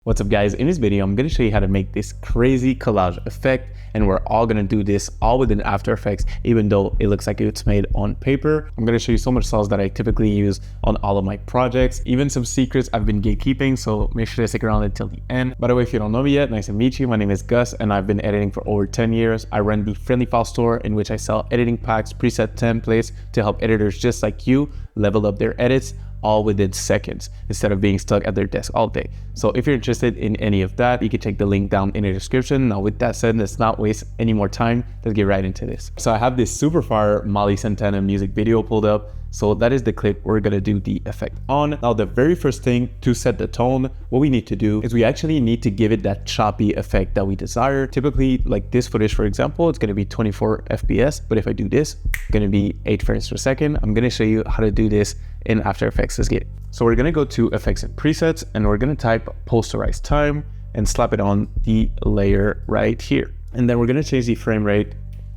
What's up guys, in this video I'm going to show you how to make this crazy collage effect, and we're all going to do this all within After Effects even though it looks like it's made on paper. I'm going to show you so much sauce that I typically use on all of my projects, even some secrets I've been gatekeeping, so make sure to stick around until the end. By the way, if you don't know me yet, nice to meet you. My name is Gus and I've been editing for over 10 years. I run the Friendly File store in which I sell editing packs, preset templates to help editors just like you level up their edits all within seconds instead of being stuck at their desk all day. So if you're interested in any of that, you can check the link down in the description. Now with that said, let's not waste any more time. Let's get right into this. So I have this super fire Molly Santana music video pulled up. So that is the clip we're gonna do the effect on. Now the very first thing to set the tone, what we need to do is we actually need to give it that choppy effect that we desire. Typically like this footage, for example, it's gonna be 24 FPS, but if I do this, it's gonna be 8 frames per second. I'm gonna show you how to do this in After Effects. Let's get it. So we're gonna go to Effects and Presets and we're gonna type Posterize Time and slap it on the layer right here. And then we're gonna change the frame rate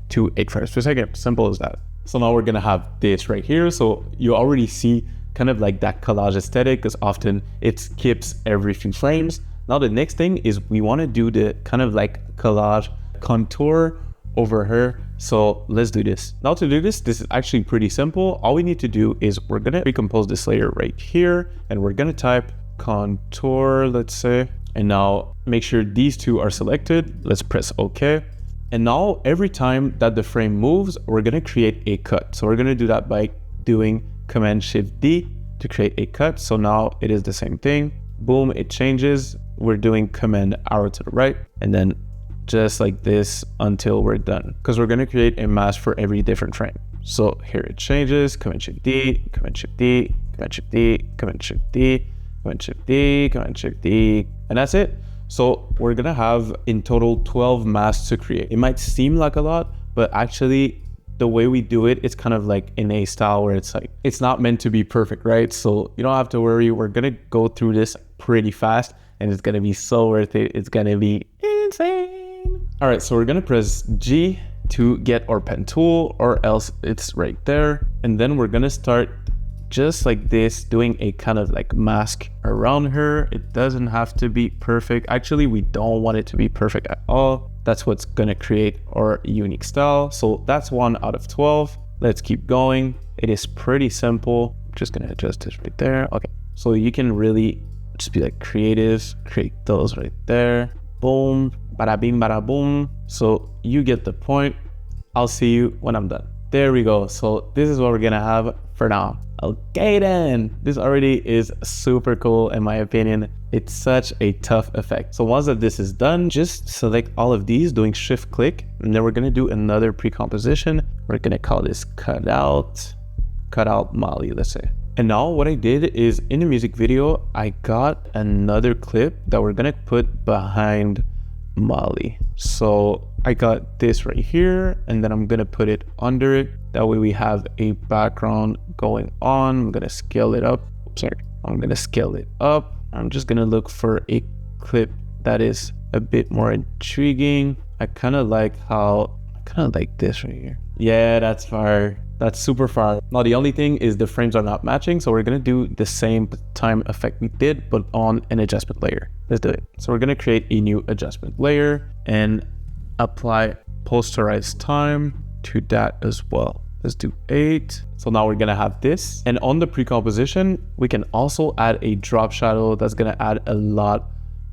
to 8 frames per second. Simple as that. So now we're gonna have this right here. So you already see kind of like that collage aesthetic because often it skips every few frames. Now the next thing is we wanna do the kind of like collage contour over her. So let's do this. Now to do this is actually pretty simple. All we need to do is we're gonna recompose this layer right here and we're gonna type contour, let's say, and now make sure these two are selected. Let's press OK. And now every time that the frame moves, we're gonna create a cut. So we're gonna do that by doing Command-Shift-D to create a cut. So now it is the same thing. Boom, it changes. We're doing Command-Arrow to the right and then just like this until we're done, because we're gonna create a mask for every different frame. So here it changes, Command-Shift-D, Command-Shift-D, Command-Shift-D, Command-Shift-D, Command-Shift-D, Command-Shift-D, and that's it. So we're gonna have in total 12 masks to create. It might seem like a lot, but actually the way we do it, it's kind of like in a style where it's like, it's not meant to be perfect, right? So you don't have to worry. We're gonna go through this pretty fast and it's gonna be so worth it. It's gonna be insane. All right, so we're gonna press G to get our pen tool, or else it's right there. And then we're gonna start just like this, doing a kind of like mask around her. It doesn't have to be perfect. Actually, we don't want it to be perfect at all. That's what's gonna create our unique style. So that's 1 out of 12. Let's keep going. It is pretty simple. I'm just gonna adjust this right there. Okay, so you can really just be like creative, create those right there. Boom, bada bing, bada boom. So you get the point. I'll see you when I'm done. There we go. So this is what we're gonna have for now. Okay then, this already is super cool in my opinion. It's such a tough effect. So once that this is done, just select all of these doing shift click, and then we're gonna do another pre-composition. We're gonna call this cutout Molly, let's say. And now what I did is in the music video, I got another clip that we're gonna put behind Molly. So I got this right here and then I'm gonna put it under it. That way we have a background going on. I'm gonna scale it up. I'm gonna scale it up. I'm just gonna look for a clip that is a bit more intriguing. I kind of like this right here. Yeah, that's fire. That's super far. Now the only thing is the frames are not matching, so we're gonna do the same time effect we did, but on an adjustment layer. Let's do it. So we're gonna create a new adjustment layer and apply Posterize Time to that as well. Let's do 8. So now we're gonna have this. And on the pre-composition, we can also add a drop shadow that's gonna add a lot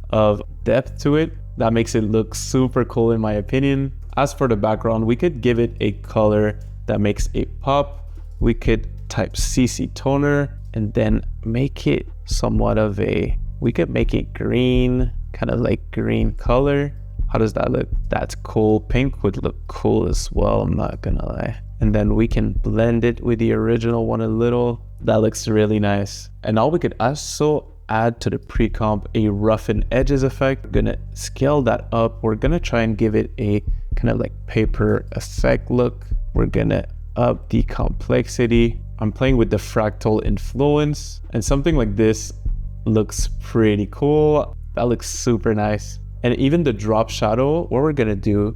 of depth to it. That makes it look super cool in my opinion. As for the background, we could give it a color that makes a pop. We could type CC toner and then make it somewhat of a, we could make it green, kind of like green color. How does that look? That's cool. Pink would look cool as well, I'm not gonna lie. And then we can blend it with the original one a little. That looks really nice. And now we could also add to the pre-comp a roughen edges effect. We're gonna scale that up. We're gonna try and give it a kind of like paper effect look. We're gonna up the complexity. I'm playing with the fractal influence, and something like this looks pretty cool. That looks super nice. And even the drop shadow, what we're gonna do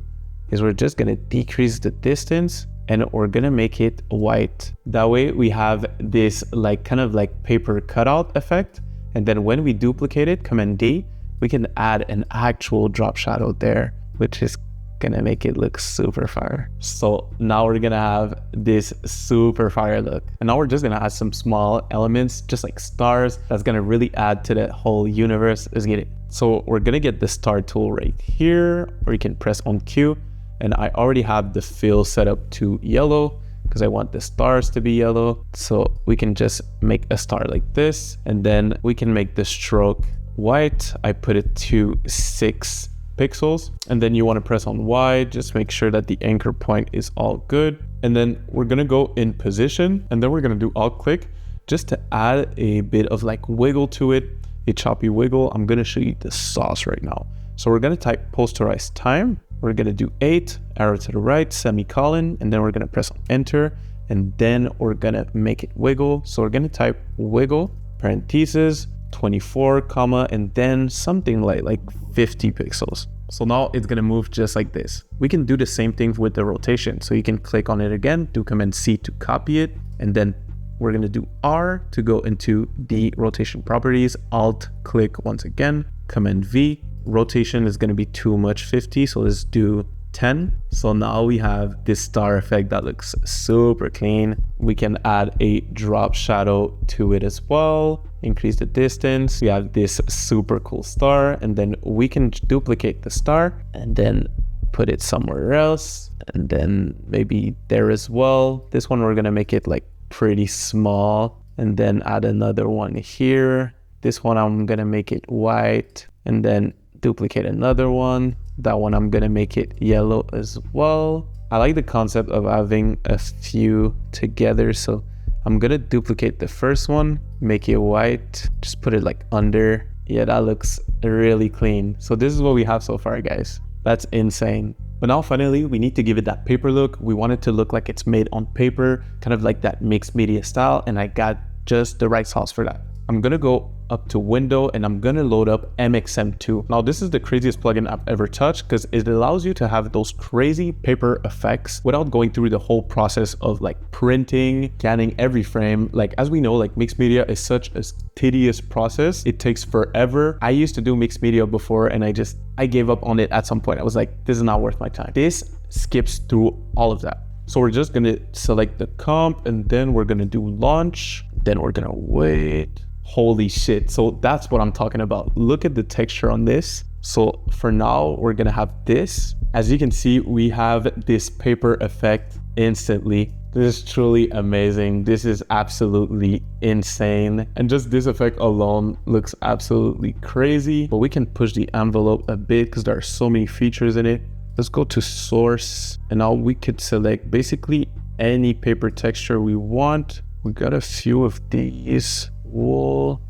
is we're just gonna decrease the distance and we're gonna make it white. That way we have this like kind of like paper cutout effect. And then when we duplicate it, Command D, we can add an actual drop shadow there, which is gonna make it look super fire. So now we're gonna have this super fire look. And now we're just gonna add some small elements, just like stars, that's gonna really add to the whole universe. Let's get it. So we're gonna get the star tool right here, or you can press on Q. And I already have the fill set up to yellow because I want the stars to be yellow. So we can just make a star like this, and then we can make the stroke white. I put it to 6 pixels, and then you want to press on Y, just make sure that the anchor point is all good. And then we're gonna go in position, and then we're gonna do alt click just to add a bit of like wiggle to it, a choppy wiggle. I'm gonna show you the sauce right now. So we're gonna type posterized time. We're gonna do 8, arrow to the right, semicolon, and then we're gonna press on enter, and then we're gonna make it wiggle. So we're gonna type wiggle, parentheses, 24, comma, and then something like 50 pixels. So now it's gonna move just like this. We can do the same thing with the rotation. So you can click on it again, do Command C to copy it, and then we're gonna do R to go into the rotation properties, Alt click once again, Command V. Rotation is gonna be too much, 50, so let's do 10. So now we have this star effect that looks super clean. We can add a drop shadow to it as well, increase the distance. We have this super cool star, and then we can duplicate the star and then put it somewhere else, and then maybe there as well. This one we're gonna make it like pretty small, and then add another one here. This one I'm gonna make it white, and then duplicate another one. That one I'm gonna make it yellow as well. I like the concept of having a few together, so I'm gonna duplicate the first one, make it white, just put it like under. Yeah, that looks really clean. So this is what we have so far, guys. That's insane. But now finally, we need to give it that paper look. We want it to look like it's made on paper, kind of like that mixed media style, and I got just the right sauce for that. I'm gonna go up to window, and I'm gonna load up MXM2. Now this is the craziest plugin I've ever touched because it allows you to have those crazy paper effects without going through the whole process of like printing, scanning every frame. Like, as we know, like mixed media is such a tedious process. It takes forever. I used to do mixed media before, and I gave up on it at some point. I was like, this is not worth my time. This skips through all of that. So we're just gonna select the comp, and then we're gonna do launch. Then we're gonna wait. Holy shit. So that's what I'm talking about. Look at the texture on this. So for now, we're gonna have this. As you can see, we have this paper effect instantly. This is truly amazing. This is absolutely insane. And just this effect alone looks absolutely crazy. But we can push the envelope a bit because there are so many features in it. Let's go to source, and now we could select basically any paper texture we want. We got a few of these. Wool,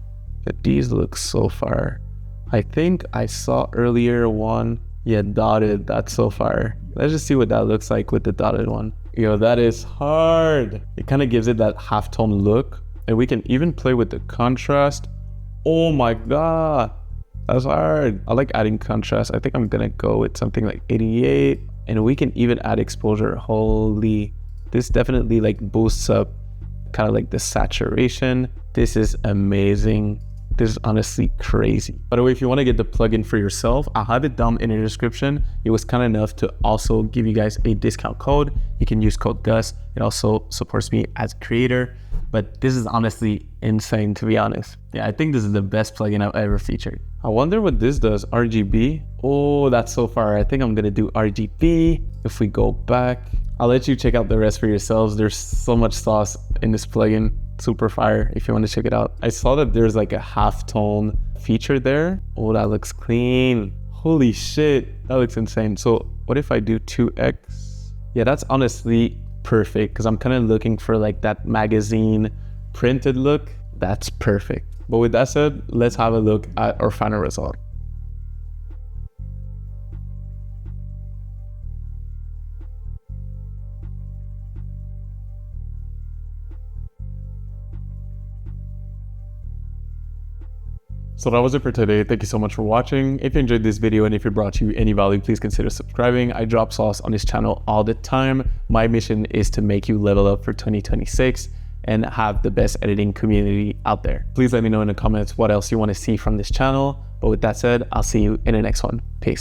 but these look so fire. I think I saw earlier one, yeah, dotted. That's so fire. Let's just see what that looks like with the dotted one. Yo, that is hard. It kind of gives it that halftone look, and we can even play with the contrast. Oh my god, that's hard. I like adding contrast. I think I'm gonna go with something like 88, and we can even add exposure. Holy, this definitely like boosts up kind of like the saturation. This is amazing. This is honestly crazy. By the way, if you want to get the plugin for yourself, I'll have it down in the description. It was kind enough to also give you guys a discount code. You can use code GUS. It also supports me as a creator. But this is honestly insane, to be honest. Yeah, I think this is the best plugin I've ever featured. I wonder what this does. RGB. Oh, that's so far. I think I'm gonna do RGB. If we go back, I'll let you check out the rest for yourselves. There's so much sauce in this plugin. Super fire if you want to check it out. I saw that there's like a halftone feature there. Oh, that looks clean. Holy shit, that looks insane. So what if I do 2x? Yeah, that's honestly perfect because I'm kind of looking for like that magazine printed look. That's perfect. But with that said, let's have a look at our final result. So that was it for today. Thank you so much for watching. If you enjoyed this video and if it brought you any value, please consider subscribing. I drop sauce on this channel all the time. My mission is to make you level up for 2026 and have the best editing community out there. Please let me know in the comments what else you want to see from this channel. But with that said, I'll see you in the next one. Peace.